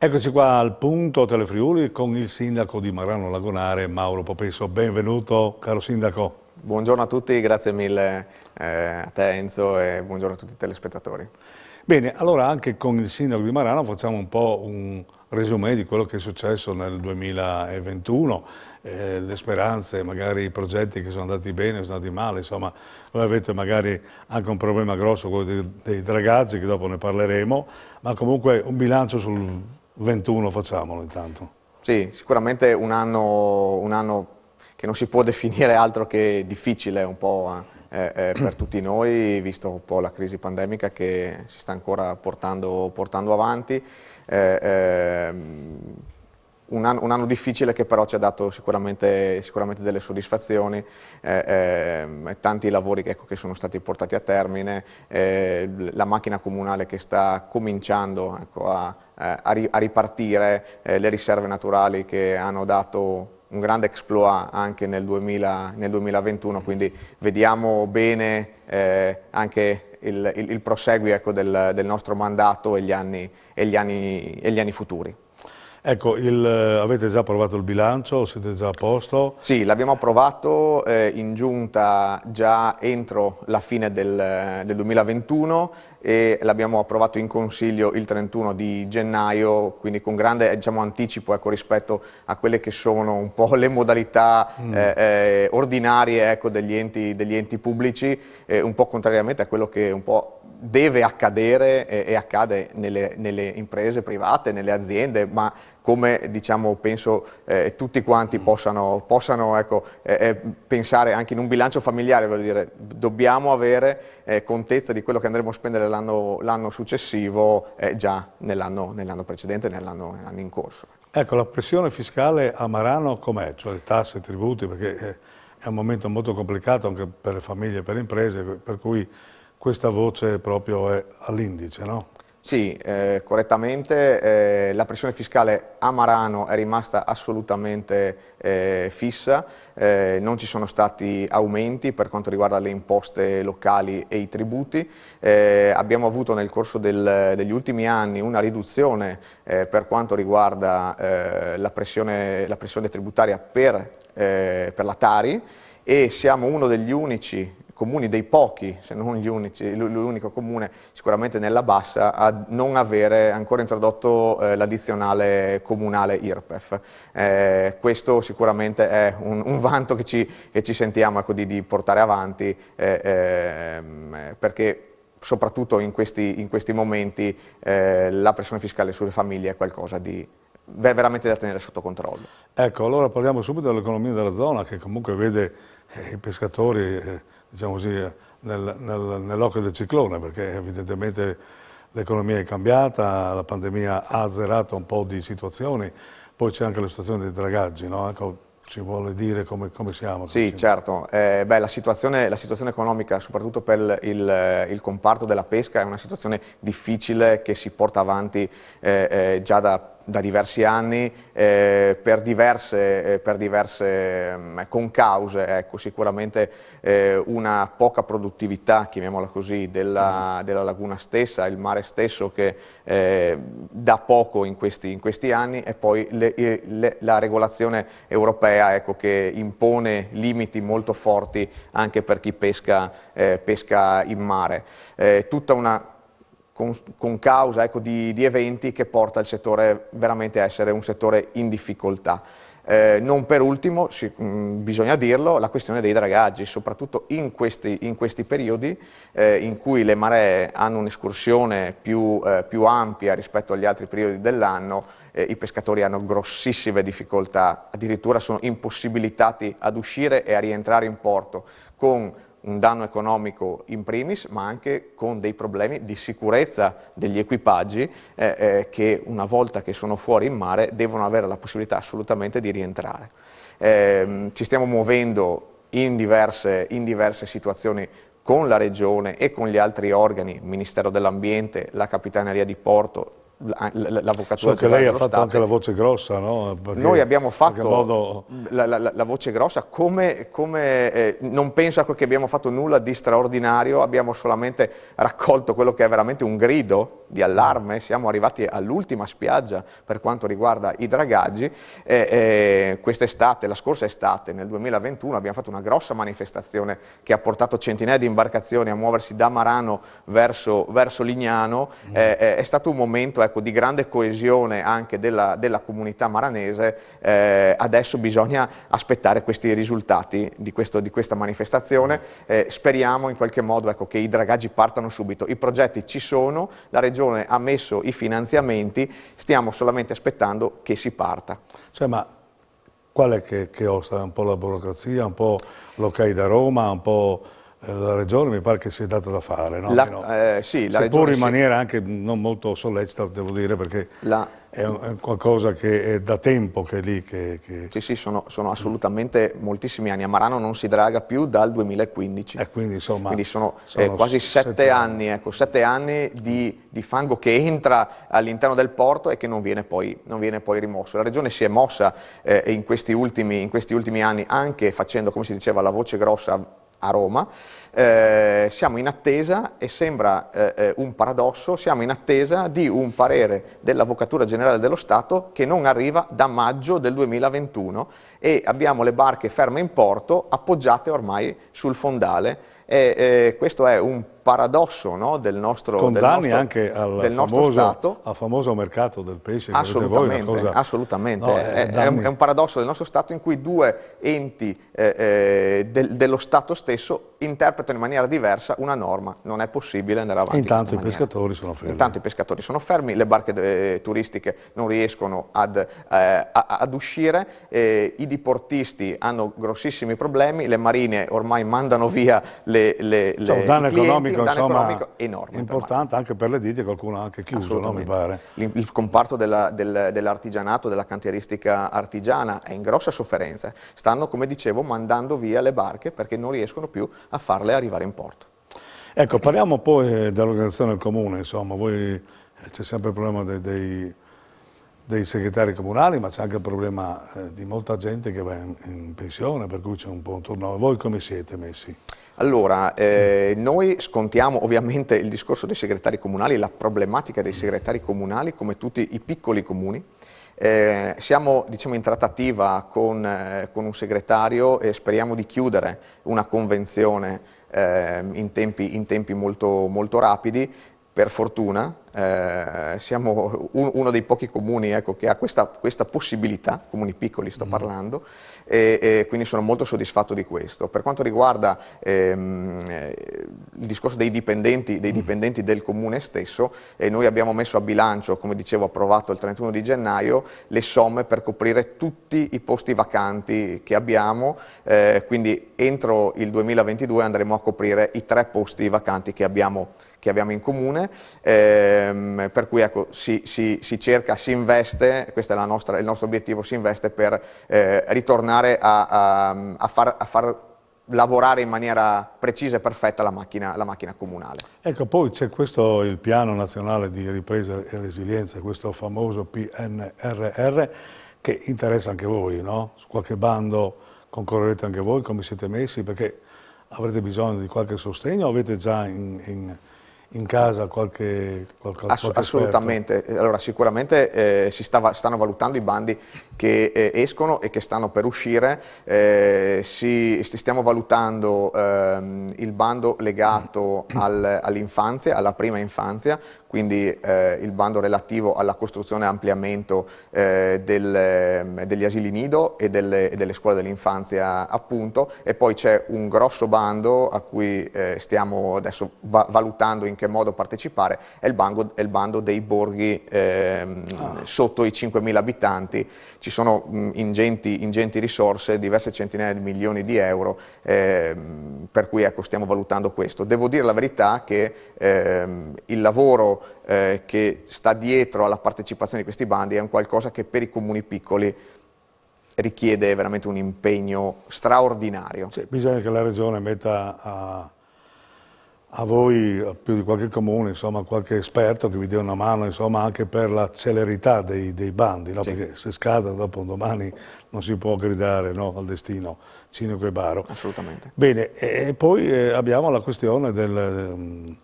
Eccoci qua al punto Telefriuli con il sindaco di Marano Lagonare, Mauro Popesso. Benvenuto, caro sindaco. Buongiorno a tutti, grazie mille a te Enzo e buongiorno a tutti i telespettatori. Bene, allora anche con il sindaco di Marano facciamo un po' un resumé di quello che è successo nel 2021, le speranze, magari i progetti che sono andati bene, sono andati male, insomma voi avete magari anche un problema grosso, quello dei dragaggi, che dopo ne parleremo, ma comunque un bilancio sul 21 facciamolo intanto. Sì, sicuramente un anno che non si può definire altro che difficile un po' per tutti noi, visto un po' la crisi pandemica che si sta ancora portando avanti. Un anno difficile che però ci ha dato sicuramente delle soddisfazioni, tanti lavori che sono stati portati a termine, la macchina comunale che sta cominciando a ripartire, le riserve naturali che hanno dato un grande exploit anche nel 2021, quindi vediamo bene anche il proseguio del nostro mandato e gli anni futuri. Ecco, avete già approvato il bilancio, siete già a posto? Sì, l'abbiamo approvato in giunta già entro la fine del 2021 e l'abbiamo approvato in consiglio il 31 di gennaio, quindi con grande anticipo rispetto a quelle che sono un po' le modalità ordinarie degli enti pubblici, un po' contrariamente a quello che un po' deve accadere e accade nelle imprese private, nelle aziende, ma come penso tutti quanti possano pensare anche in un bilancio familiare, voglio dire, dobbiamo avere contezza di quello che andremo a spendere l'anno successivo già nell'anno precedente, nell'anno in corso. Ecco, la pressione fiscale a Marano com'è? Cioè le tasse, i tributi, perché è un momento molto complicato anche per le famiglie e per le imprese, per cui questa voce proprio è all'indice, no? Sì, correttamente, la pressione fiscale a Marano è rimasta assolutamente fissa, non ci sono stati aumenti per quanto riguarda le imposte locali e i tributi, abbiamo avuto nel corso degli ultimi anni una riduzione per quanto riguarda la pressione tributaria per la Tari e siamo uno degli unici comuni, dei pochi, se non gli unici, l'unico comune sicuramente nella Bassa a non avere ancora introdotto l'addizionale comunale IRPEF. Questo sicuramente è un vanto che ci sentiamo di portare avanti perché soprattutto in questi momenti la pressione fiscale sulle famiglie è qualcosa di veramente da tenere sotto controllo. Ecco, allora parliamo subito dell'economia della zona che comunque vede i pescatori diciamo così, nell'occhio del ciclone, perché evidentemente l'economia è cambiata, la pandemia ha azzerato un po' di situazioni, poi c'è anche la situazione dei dragaggi, no? Ecco, ci vuole dire come siamo? Sì, certo. La situazione economica, soprattutto per il comparto della pesca, è una situazione difficile che si porta avanti già da diversi anni per diverse concause, ecco, sicuramente una poca produttività, chiamiamola così, della laguna stessa, il mare stesso che dà poco in questi anni e poi la regolazione europea, ecco, che impone limiti molto forti anche per chi pesca in mare. Tutta una concausa di eventi che porta il settore veramente a essere un settore in difficoltà. Non per ultimo, bisogna dirlo, la questione dei dragaggi, soprattutto in questi periodi in cui le maree hanno un'escursione più ampia rispetto agli altri periodi dell'anno, i pescatori hanno grossissime difficoltà, addirittura sono impossibilitati ad uscire e a rientrare in porto con un danno economico in primis, ma anche con dei problemi di sicurezza degli equipaggi che una volta che sono fuori in mare devono avere la possibilità assolutamente di rientrare. Ci stiamo muovendo in diverse situazioni con la Regione e con gli altri organi, Ministero dell'Ambiente, la Capitaneria di Porto, l'Avvocatura So che Generale lei ha dello fatto Stato. anche la voce grossa, no? Perché Noi abbiamo in qualche fatto modo... la voce grossa, non penso che abbiamo fatto nulla di straordinario, abbiamo solamente raccolto quello che è veramente un grido di allarme, siamo arrivati all'ultima spiaggia per quanto riguarda i dragaggi. Quest'estate, la scorsa estate, nel 2021, abbiamo fatto una grossa manifestazione che ha portato centinaia di imbarcazioni a muoversi da Marano verso Lignano. È stato un momento, ecco, di grande coesione anche della comunità maranese. Adesso bisogna aspettare questi risultati di questa manifestazione. Speriamo in qualche modo, ecco, che i dragaggi partano subito. I progetti ci sono, la Regione ha messo i finanziamenti, stiamo solamente aspettando che si parta. Cioè, ma qual è che osta? Un po' la burocrazia, un po' l'ok da Roma, un po' la Regione, mi pare che sia data da fare, no? Sì, la Seppur Regione in maniera anche non molto sollecita, devo dire, perché è qualcosa che è da tempo che è lì Sì, sono assolutamente moltissimi anni. A Marano non si draga più dal 2015. Quindi, insomma, quindi sono quasi 7 anni, ecco, 7 anni di fango che entra all'interno del porto e che non viene poi rimosso. La Regione si è mossa in questi ultimi anni anche facendo, come si diceva, la voce grossa a Roma. Siamo in attesa, e sembra un paradosso, siamo in attesa di un parere dell'Avvocatura Generale dello Stato che non arriva da maggio del 2021 e abbiamo le barche ferme in porto appoggiate ormai sul fondale. Questo è un paradosso, no, del nostro con danni anche al Stato. famoso mercato del pesce che Assolutamente, avete voi, una cosa, assolutamente. no, È un paradosso del nostro Stato in cui due enti dello Stato stesso interpretano in maniera diversa una norma. Non è possibile andare avanti. Intanto i pescatori sono fermi. Intanto i pescatori sono fermi, le barche turistiche non riescono ad uscire, i diportisti hanno grossissimi problemi, le marine ormai mandano via un danno economico, insomma, enorme, importante anche per le ditte, qualcuno ha anche chiuso, no, mi pare. Il comparto dell'artigianato, della cantieristica artigiana è in grossa sofferenza. Stanno, come dicevo, mandando via le barche perché non riescono più a farle arrivare in porto. Ecco, parliamo poi dell'organizzazione del comune, insomma, c'è sempre il problema dei segretari comunali, ma c'è anche il problema di molta gente che va in pensione, per cui c'è un po' un turnover. Voi come siete messi? Allora, noi scontiamo ovviamente il discorso dei segretari comunali, la problematica dei segretari comunali come tutti i piccoli comuni. Siamo, diciamo, in trattativa con un segretario e speriamo di chiudere una convenzione in tempi molto, molto rapidi. Per fortuna siamo uno dei pochi comuni, ecco, che ha questa possibilità, comuni piccoli sto parlando, e quindi sono molto soddisfatto di questo. Per quanto riguarda il discorso dei dipendenti del comune stesso, noi abbiamo messo a bilancio, come dicevo, approvato il 31 di gennaio, le somme per coprire tutti i posti vacanti che abbiamo, quindi entro il 2022 andremo a coprire i 3 posti vacanti che abbiamo in comune, per cui, ecco, si cerca, si investe, questo è il nostro obiettivo, si investe per ritornare a far lavorare in maniera precisa e perfetta la macchina comunale. Ecco, poi c'è il Piano Nazionale di Ripresa e Resilienza, questo famoso PNRR, che interessa anche voi, no? Su qualche bando concorrerete anche voi, come siete messi, perché avrete bisogno di qualche sostegno o avete già in casa qualche Assolutamente. Esperto? Allora, sicuramente stanno valutando i bandi che escono e che stanno per uscire. Stiamo valutando il bando legato all'infanzia, alla prima infanzia, quindi il bando relativo alla costruzione e ampliamento degli asili nido e delle scuole dell'infanzia, appunto, e poi c'è un grosso bando a cui stiamo adesso valutando in che modo partecipare, è il bando dei borghi sotto i 5.000 abitanti. Ci sono ingenti risorse, diverse centinaia di milioni di euro, per cui, ecco, stiamo valutando questo. Devo dire la verità che il lavoro che sta dietro alla partecipazione di questi bandi è un qualcosa che per i comuni piccoli richiede veramente un impegno straordinario. Bisogna che la Regione metta a voi, a più di qualche comune, insomma, qualche esperto che vi dia una mano, insomma, anche per la celerità dei bandi, no? Sì. Perché se scadono dopo un domani non si può gridare, no, al destino cinico e baro. Assolutamente. Bene, e poi abbiamo la questione delle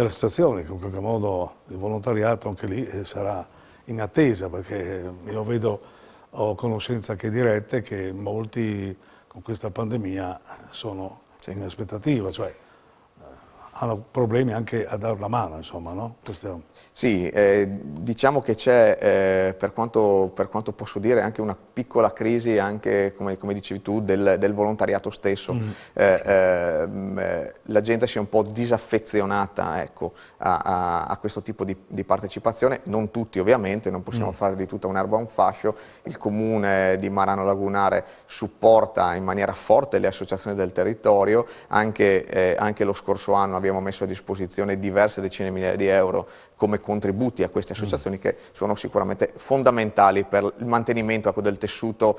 stazioni, che in qualche modo il volontariato anche lì sarà in attesa, perché io vedo, ho conoscenze anche dirette che molti con questa pandemia sono in aspettativa, cioè hanno problemi anche a dare la mano, insomma, no? Sì, diciamo che c'è, per quanto posso dire, anche una piccola crisi, anche come dicevi tu, del volontariato stesso. La gente si è un po' disaffezionata, ecco, a questo tipo di partecipazione, non tutti ovviamente, non possiamo fare di tutta un'erba un fascio. Il comune di Marano Lagunare supporta in maniera forte le associazioni del territorio, anche lo scorso anno abbiamo messo a disposizione diverse decine di migliaia di euro come contributi a queste associazioni che sono sicuramente fondamentali per il mantenimento, ecco, del tessuto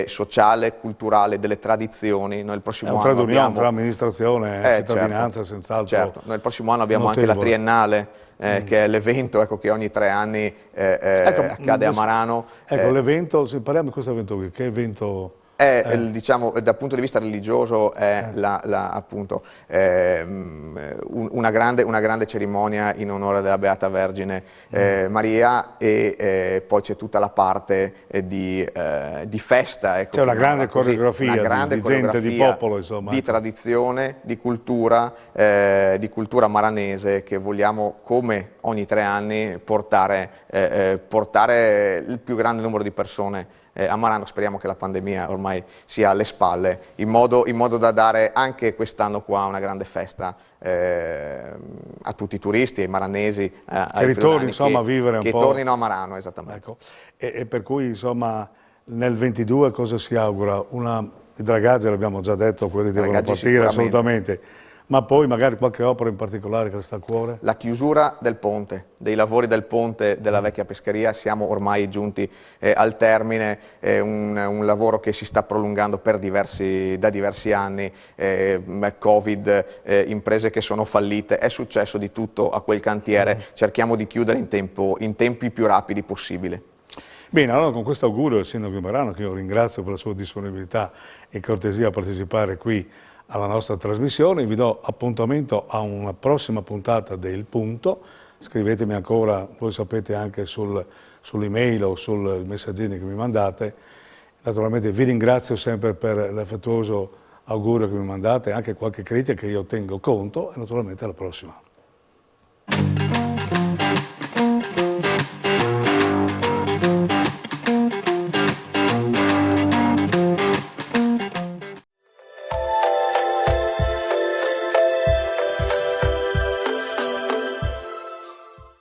sociale, culturale, delle tradizioni. Noi il prossimo anno abbiamo tra amministrazione e cittadinanza, certo, senz'altro. Certo, noi il prossimo anno abbiamo notevole. anche la Triennale, che è l'evento, ecco, che ogni 3 anni accade a Marano. Ecco, l'evento, se parliamo di questo evento qui, che evento? Diciamo, dal punto di vista religioso è appunto, una grande cerimonia in onore della Beata Vergine Maria, e poi c'è tutta la parte di festa. Ecco, c'è una grande coreografia di gente, di popolo, insomma. Di tradizione, di cultura maranese, che vogliamo, come ogni 3 anni, portare il più grande numero di persone a Marano. Speriamo che la pandemia ormai sia alle spalle, in modo da dare anche quest'anno qua una grande festa a tutti i turisti, ai maranesi, ai ritorni, insomma, a vivere un po'. Che tornino a Marano, esattamente. Ecco. E per cui, insomma, nel 22 cosa si augura? I dragaggi, l'abbiamo già detto, quelli devono partire assolutamente. Ma poi magari qualche opera in particolare che le sta a cuore? La chiusura del ponte, dei lavori del ponte della vecchia pescheria, siamo ormai giunti al termine, un lavoro che si sta prolungando da diversi anni, Covid, imprese che sono fallite, è successo di tutto a quel cantiere, cerchiamo di chiudere in tempi più rapidi possibile. Bene, allora con questo augurio al Sindaco di Marano, che io ringrazio per la sua disponibilità e cortesia a partecipare qui alla nostra trasmissione, vi do appuntamento a una prossima puntata del Punto. Scrivetemi ancora, voi sapete, anche sull'email o sul messaggino che mi mandate. Naturalmente vi ringrazio sempre per l'affettuoso augurio che mi mandate, anche qualche critica che io tengo conto, e naturalmente alla prossima.